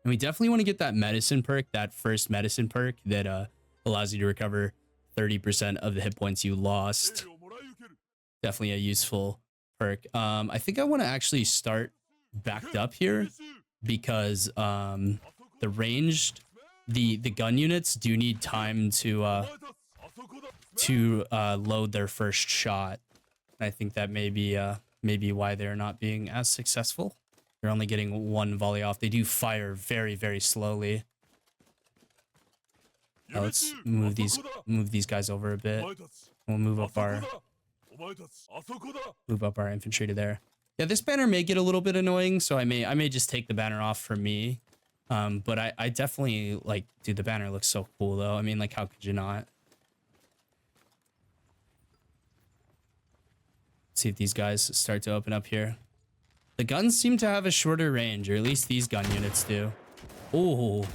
we definitely want to get that medicine perk, that first medicine perk that allows you to recover 30% of the hit points you lost. Definitely a useful perk. I think I want to actually start backed up here because the ranged, the gun units do need time to load their first shot. I think that may be why they're not being as successful. They're only getting 1 volley off. They do fire very, very slowly. Let's move these guys over a bit. We'll move up our infantry to there. Yeah, this banner may get a little bit annoying, so I may just take the banner off for me. But I definitely like, dude, the banner looks so cool though. I mean, like, how could you not? See if these guys start to open up here. The guns seem to have a shorter range, or at least these gun units do. Oh,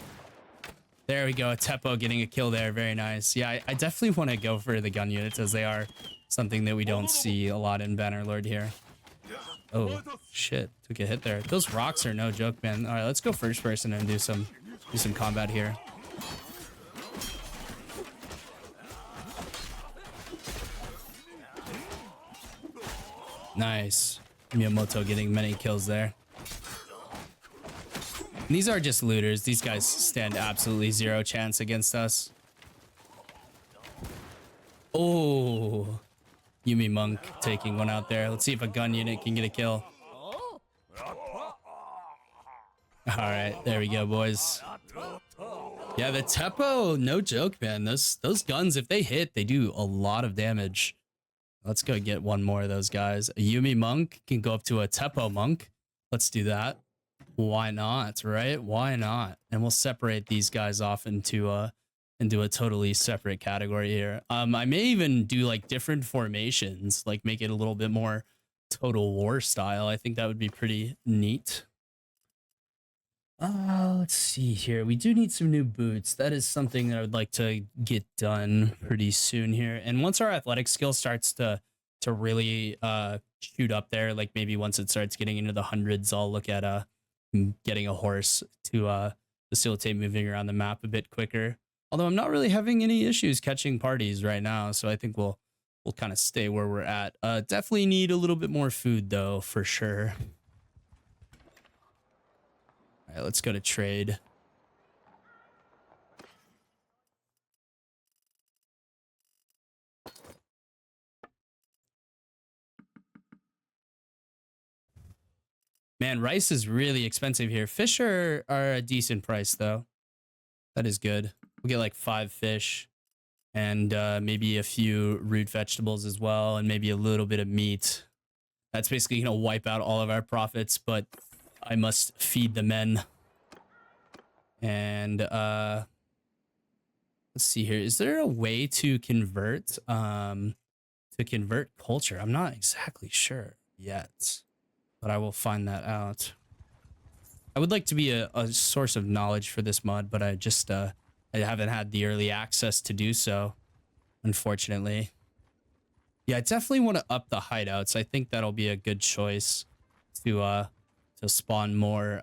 there we go. A Teppo getting a kill there. Very nice. Yeah, I definitely want to go for the gun units, as they are something that we don't see a lot in Bannerlord here. Oh shit, took a hit there. Those rocks are no joke, man. All right, let's go first person and do some combat here. Nice. Miyamoto getting many kills there. And these are just looters. These guys stand absolutely zero chance against us. Oh, Yumi Monk taking one out there. Let's see if a gun unit can get a kill. All right, there we go, boys. Yeah, the Teppo, no joke, man. Those guns, if they hit, they do a lot of damage. Let's go get one more of those guys. A Yumi Monk can go up to a Teppo Monk. Let's do that. Why not, right? Why not? And we'll separate these guys off into a totally separate category here. I may even do like different formations, like make it a little bit more Total War style. I think that would be pretty neat. Let's see here. We do need some new boots. That is something that I would like to get done pretty soon here. And once our athletic skill starts to really shoot up there, like maybe once it starts getting into the hundreds, I'll look at getting a horse to facilitate moving around the map a bit quicker. Although I'm not really having any issues catching parties right now, so I think we'll kind of stay where we're at. Definitely need a little bit more food though, for sure. All right, let's go to trade. Man, rice is really expensive here. Fish are a decent price though. That is good. We'll get like 5 fish and maybe a few root vegetables as well, and maybe a little bit of meat. That's basically gonna wipe out all of our profits, but I must feed the men. And let's see here. Is there a way to convert culture? I'm not exactly sure yet, but I will find that out. I would like to be a source of knowledge for this mod, but I just I haven't had the early access to do so, unfortunately. Yeah, I definitely want to up the hideouts. I think that'll be a good choice to spawn more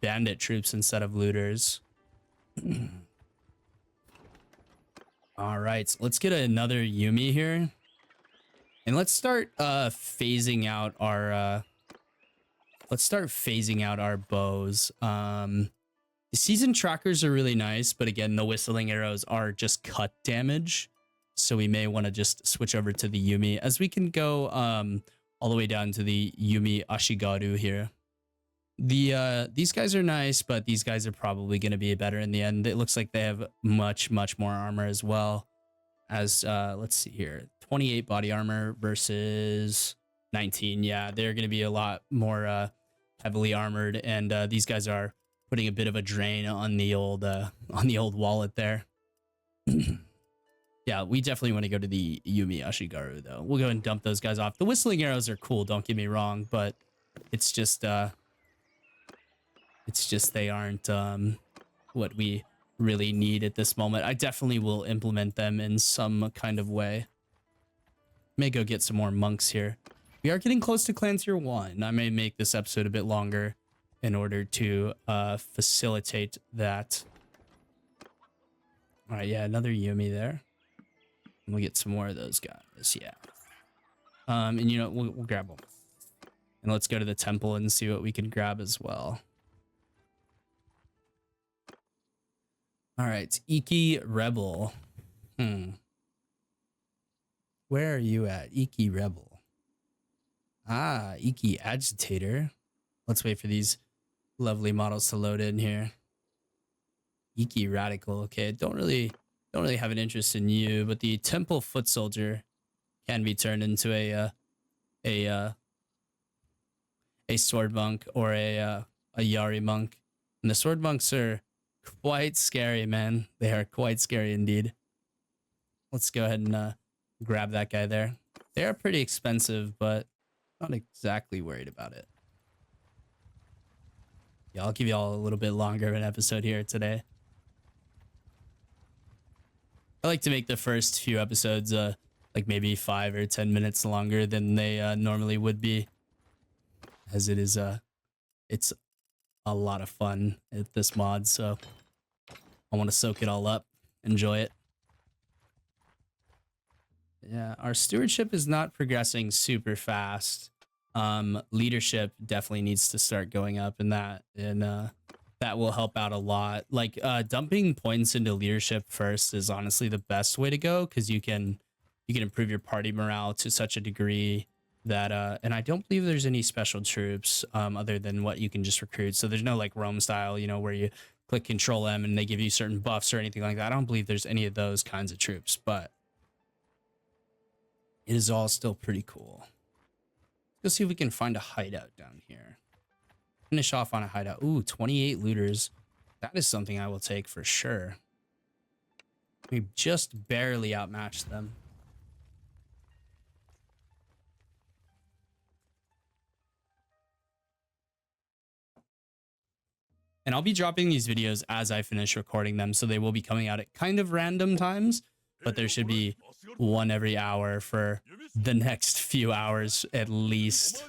bandit troops instead of looters. All right, so let's get another Yumi here, and let's start phasing out our bows. The season trackers are really nice, but again, the whistling arrows are just cut damage, so we may want to just switch over to the Yumi, as we can go all the way down to the Yumi Ashigaru here. These guys are nice, but these guys are probably going to be better in the end. It looks like they have much more armor as well. As let's see here, 28 body armor versus 19. Yeah, they're going to be a lot more heavily armored, and these guys are putting a bit of a drain on the old wallet there. Yeah, we definitely want to go to the Yumi Ashigaru though. We'll go and dump those guys off. The whistling arrows are cool, don't get me wrong, but it's just they aren't what we really need at this moment. I definitely will implement them in some kind of way. May go get some more monks here. We are getting close to clan tier 1. I may make this episode a bit longer in order to facilitate that. All right, yeah, another Yumi there. And we'll get some more of those guys, yeah. And you know, we'll grab them. And let's go to the temple and see what we can grab as well. All right, Iki Rebel. Where are you at, Iki Rebel? Ah, Iki Agitator. Let's wait for these lovely models to load in here. Iki Radical. Okay, don't really have an interest in you, but the Temple Foot Soldier can be turned into a sword monk or a Yari monk. And the sword monks are quite scary, man. They are quite scary indeed. Let's go ahead and grab that guy there. They are pretty expensive, but not exactly worried about it. Yeah, I'll give y'all a little bit longer of an episode here today. I like to make the first few episodes like maybe 5 or 10 minutes longer than they normally would be, as it is it's a lot of fun at this mod, so I want to soak it all up, enjoy it. Yeah, our stewardship is not progressing super fast. Leadership definitely needs to start going up in that, and that will help out a lot. Like dumping points into leadership first is honestly the best way to go, because you can improve your party morale to such a degree that and I don't believe there's any special troops other than what you can just recruit. So there's no like Rome style, you know, where you click Control M and they give you certain buffs or anything like that. I don't believe there's any of those kinds of troops, but it is all still pretty cool. Let's see if we can find a hideout down here. Finish off on a hideout. Ooh, 28 looters. That is something I will take for sure. We just barely outmatched them. And I'll be dropping these videos as I finish recording them, so they will be coming out at kind of random times, but there should be one every hour for the next few hours at least.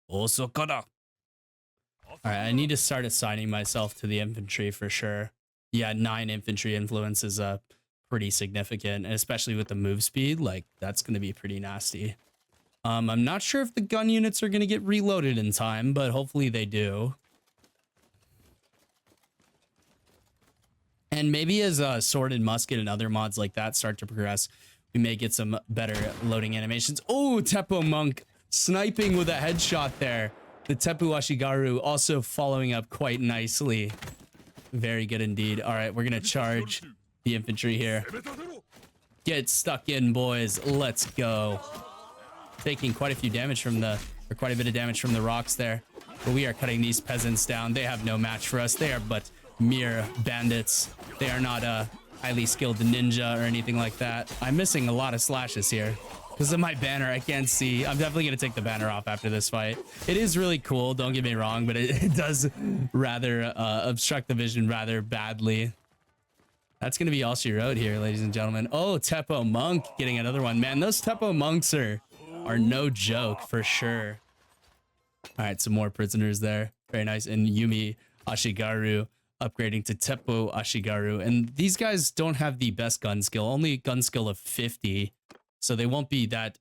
Osokada. All right, I need to start assigning myself to the infantry for sure. Yeah, 9 infantry influence is pretty significant, and especially with the move speed, like that's going to be pretty nasty. I'm not sure if the gun units are going to get reloaded in time, but hopefully they do. And maybe as sword and musket and other mods like that start to progress, we may get some better loading animations. Oh, Teppo Monk sniping with a headshot there. The Teppu Ashigaru also following up quite nicely. Very good indeed. All right, we're going to charge the infantry here. Get stuck in, boys. Let's go. Taking quite a few damage from the, or quite a bit of damage from the rocks there. But we are cutting these peasants down. They have no match for us. They are but mere bandits. They are not a highly skilled ninja or anything like that. I'm missing a lot of slashes here because of my banner. I can't see. I'm definitely going to take the banner off after this fight. It is really cool, don't get me wrong, but it does rather obstruct the vision rather badly. That's going to be all she wrote here, ladies and gentlemen. Oh, Teppo Monk getting another one. Man, those Teppo Monks are no joke for sure. All right, some more prisoners there. Very nice. And Yumi Ashigaru upgrading to Teppo Ashigaru. And these guys don't have the best gun skill, only gun skill of 50. So they won't be that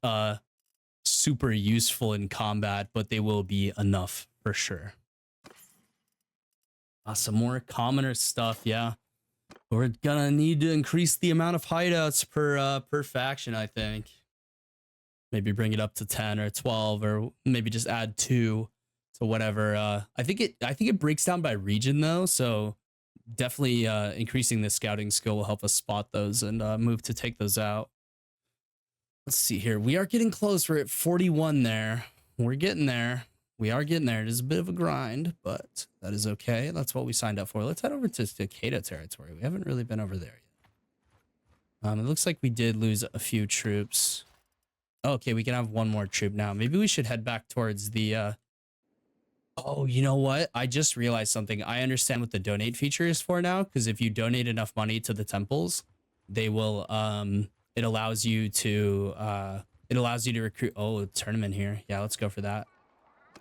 super useful in combat, but they will be enough for sure. Some more commoner stuff, yeah. We're gonna need to increase the amount of hideouts per faction, I think. Maybe bring it up to 10 or 12, or maybe just add 2 to whatever. I think it breaks down by region though, so definitely increasing the scouting skill will help us spot those and move to take those out. Let's see here. We are getting close. We're at 41 there. We're getting there. We are getting there. It is a bit of a grind, but that is okay. That's what we signed up for. Let's head over to Takeda territory. We haven't really been over there yet. It looks like we did lose a few troops. Okay, we can have one more troop now. Maybe we should head back towards the... Oh, you know what? I just realized something. I understand what the donate feature is for now, because if you donate enough money to the temples, they will... It allows you to recruit... Oh, tournament here. Yeah, let's go for that.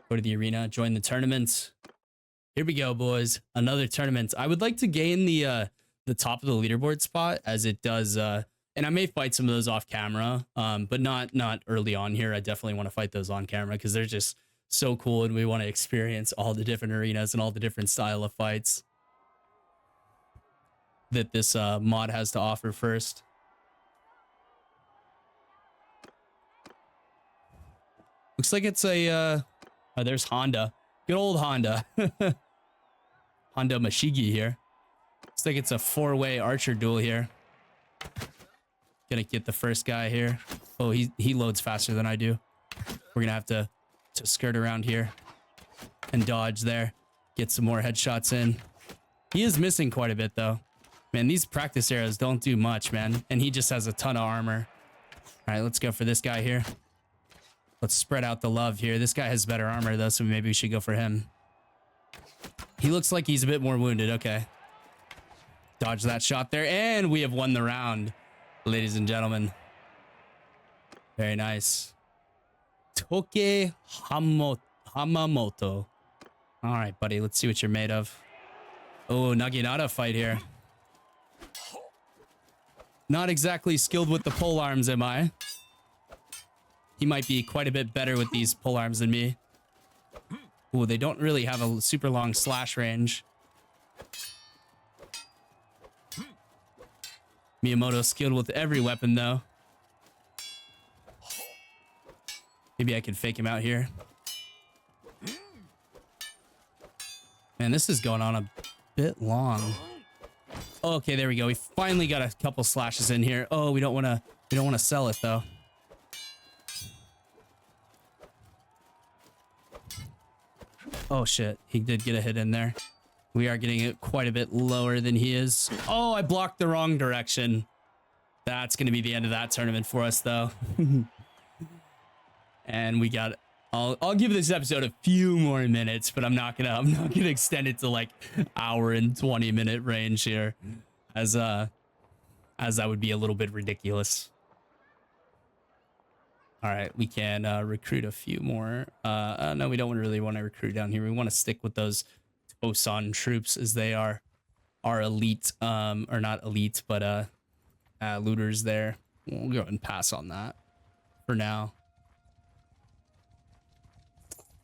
Go to the arena, join the tournament. Here we go, boys. Another tournament. I would like to gain the top of the leaderboard spot, as it does... and I may fight some of those off camera, but not early on here. I definitely want to fight those on camera because they're just so cool, and we want to experience all the different arenas and all the different style of fights that this mod has to offer first. Looks like it's a oh, there's Honda. Good old Honda. Honda Mashigi here. Looks like it's a 4-way archer duel here. Gonna get the first guy here. Oh, he loads faster than I do. We're gonna have to skirt around here and dodge there. Get some more headshots in. He is missing quite a bit though. Man, these practice arrows don't do much, man. And he just has a ton of armor. All right, let's go for this guy here. Let's spread out the love here. This guy has better armor though, so maybe we should go for him. He looks like he's a bit more wounded. Okay. Dodge that shot there, and we have won the round, ladies and gentlemen. Very nice. Toke Hamamoto. All right, buddy. Let's see what you're made of. Oh, Naginata fight here. Not exactly skilled with the pole arms, am I? He might be quite a bit better with these pole arms than me. Ooh, they don't really have a super long slash range. Miyamoto's skilled with every weapon, though. Maybe I can fake him out here. Man, this is going on a bit long. Oh, okay, there we go. We finally got a couple slashes in here. Oh, we don't want to sell it though. Oh shit, he did get a hit in there. We are getting it quite a bit lower than he is. Oh, I blocked the wrong direction. That's going to be the end of that tournament for us though. And we got, I'll give this episode a few more minutes, but I'm not gonna extend it to like hour and 20-minute range here, as that would be a little bit ridiculous. All right, we can recruit a few more. No, we don't really want to recruit down here. We want to stick with those Tosan troops, as they are elite, or not elite, but looters there. We'll go ahead and pass on that for now.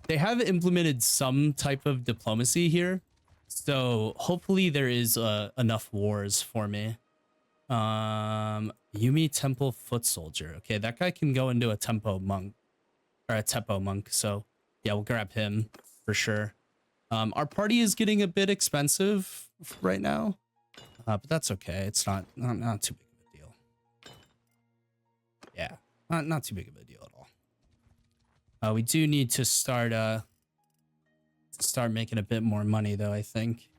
They have implemented some type of diplomacy here, so hopefully there is enough wars for me. Yumi Temple Foot Soldier. Okay, that guy can go into a Tempo Monk, or a Teppo Monk, so yeah, we'll grab him for sure. Our party is getting a bit expensive right now, but that's okay. It's not too big of a deal. Yeah, not too big of a deal at all. We do need to start making a bit more money though, I think.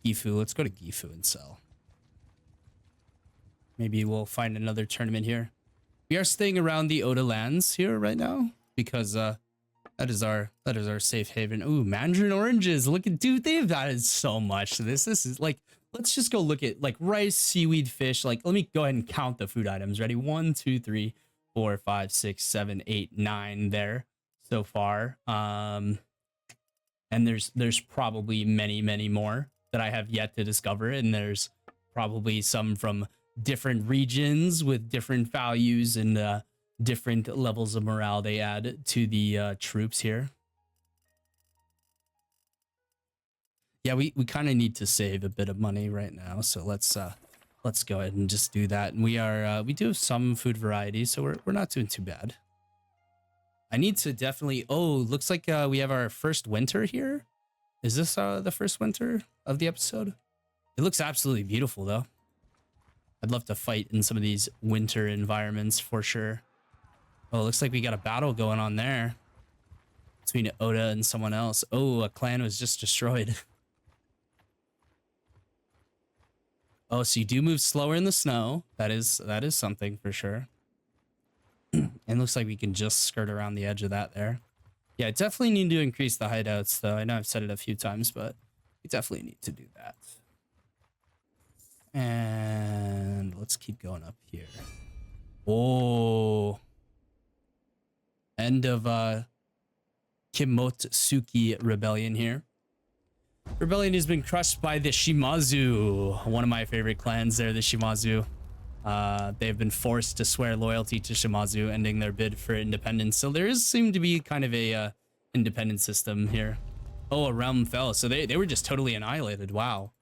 Gifu, let's go to Gifu and sell. Maybe we'll find another tournament here. We are staying around the Oda lands here right now because that is our safe haven. Ooh, mandarin oranges. Look at, dude, they've added so much to this. This is like, let's just go look at like rice, seaweed, fish. Like, let me go ahead and count the food items. Ready? 1, 2, 3, 4, 5, 6, 7, 8, 9 there so far. And there's probably many more that I have yet to discover, and there's probably some from different regions with different values and different levels of morale they add to the troops here. Yeah, we kind of need to save a bit of money right now, so let's go ahead and just do that. And we do have some food variety, so we're not doing too bad. I need to definitely, oh, looks like we have our first winter here. Is this the first winter of the episode? It looks absolutely beautiful though. I'd love to fight in some of these winter environments for sure. Oh, it looks like we got a battle going on there between Oda and someone else. Oh, a clan was just destroyed. Oh, so you do move slower in the snow. That is something for sure. And looks like we can just skirt around the edge of that there. Yeah, definitely need to increase the hideouts though. I know I've said it a few times, but we definitely need to do that. And let's keep going up here. Oh. End of Kimotsuki Rebellion here. Rebellion has been crushed by the Shimazu, one of my favorite clans there, the Shimazu. They've been forced to swear loyalty to Shimazu, ending their bid for independence. So there is seemed to be kind of a independent system here. Oh, a realm fell. So they were just totally annihilated. Wow.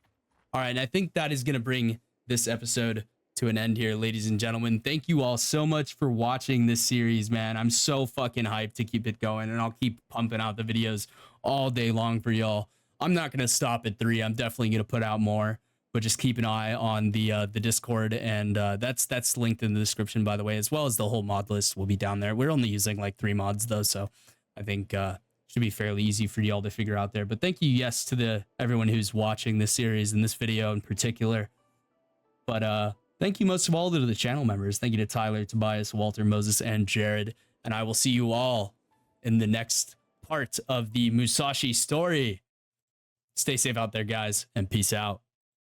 All right, and I think that is going to bring this episode to an end here, ladies and gentlemen. Thank you all so much for watching this series, man. I'm so fucking hyped to keep it going, and I'll keep pumping out the videos all day long for y'all. I'm not going to stop at 3. I'm definitely going to put out more, but just keep an eye on the Discord, and that's linked in the description, by the way, as well as the whole mod list will be down there. We're only using like 3 mods though, so I think should be fairly easy for y'all to figure out there. But thank you, yes, to everyone who's watching this series and this video in particular. But thank you most of all to the channel members. Thank you to Tyler, Tobias, Walter, Moses, and Jared. And I will see you all in the next part of the Musashi story. Stay safe out there, guys, and peace out.